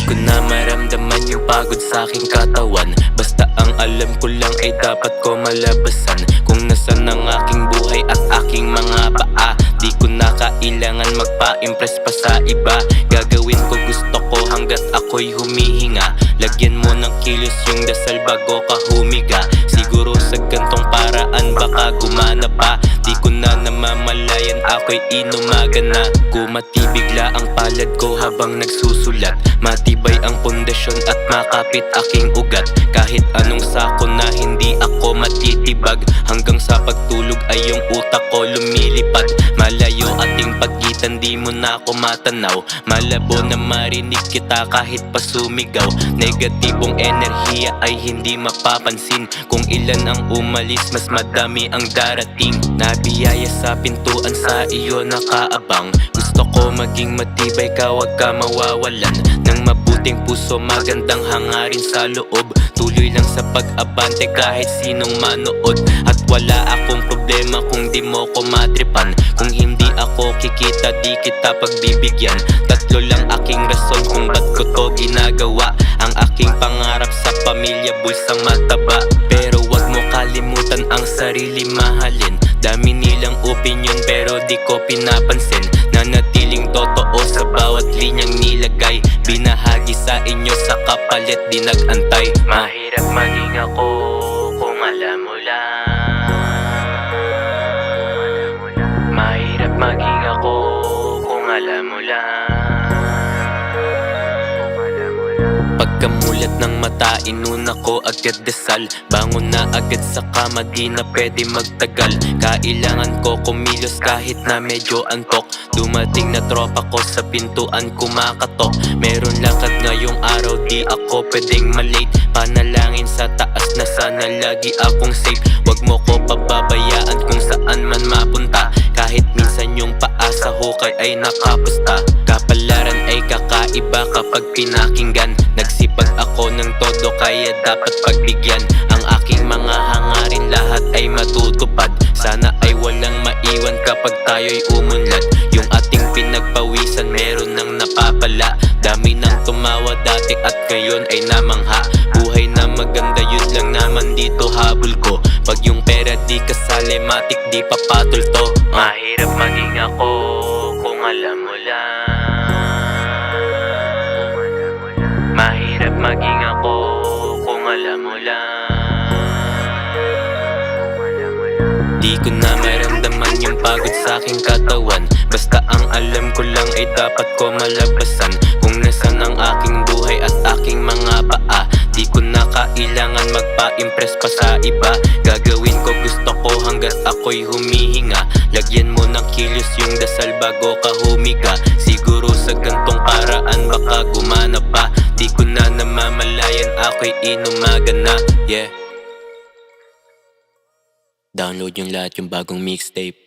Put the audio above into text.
ko na maramdaman yung pagod sa aking katawan. Basta ang alam ko lang ay dapat ko malabasan. Kung nasan ang aking buhay at aking mga paa, di ko na kailangan magpa-impress pa sa iba. Gagawin ko gusto ko hanggat ako'y humihinga. Lagyan mo ng kilos yung dasal bago ka humiga. Siguro sa gantong paraan baka gumana pa. Di ko na namamalayan ako'y inumaga na. Kumatibigla ang palad ko habang nagsusulat. Matibay ang pundasyon at makapit aking ugat. Kahit anong sako na hindi ako matitibag. Hanggang sa pagtulog ay yung utak ko lumilipad. Malayo ating pagitan, di mo na ako matanaw. Malabo na marinig kita kahit pa sumigaw. Negatibong enerhiya ay hindi mapapansin. Kung ilan ang umalis, mas madami ang darating. Nabiyaya sa pintuan, sa iyo nakaabang. Gusto ko maging matibay ka, wag ka mawawalan ng mabuting puso, magandang hangarin sa loob. Tuloy lang sa pag-abante kahit sinong manood. At wala akong problema kung di mo ko matripan. Kung hindi ako kikita, di kita pagbibigyan. Tatlo lang aking rason kung ba't ko to ginagawa. Ang aking pangarap sa pamilya, bulsang mataba. Pero wag mo kalimutan ang sarili mahalin. Dami nilang opinion pero di ko pinapansin. Nanatiling totoo sa bawat linyang nilagay. Binahagi sa inyo sa kapalit di nag-antay. Mahirap maging ako kung alam mo lang. Mahirap maging ako kung alam mo lang. Pagkamulat ng mata, inuna ko agad dasal. Bangon na agad sa kama, di na pwede magtagal. Kailangan ko kumilos kahit na medyo antok. Dumating na tropa ko sa pintuan kumakatok. Meron lakad ngayong araw, di ako pwedeng malate. Panalangin sa taas na sana lagi akong safe. Wag mo ko pababayaan kung saan man mapunta. Kahit minsan yung paa sa hukay ay nakapusta. Kapalaran ay kakaiba kapag pinakinggan. Nagsipag ako ng todo kaya dapat pagbigyan. Ang aking mga hangarin lahat ay matutupad. Sana ay walang maiwan kapag tayo'y umunlad. Yung ating pinagpawisan meron nang napapala. Dami nang tumawa dati at ngayon ay namangha. Buhay na maganda yun lang naman dito habol ko. Pag yung pera di kasali matik di papatol to. Mahirap maging ako kung alam mo lang. Mahirap maging ako kung alam mo lang. Di ko na maramdaman yung pagod sa aking katawan. Basta ang alam ko lang ay dapat ko malabasan. Kung nasan ang aking buhay at aking mga paa, di ko na kailangan magpa-impress pa sa iba. Gagawin ko gusto ko hanggat ako'y humihinga. Lagyan mo ng kilos yung dasal bago ka humiga. Siguro sa gantong paraan baka gumana pa. Di ko na namamalayan ako'y inumaga na. Yeah. Download yung lahat yung bagong mixtape.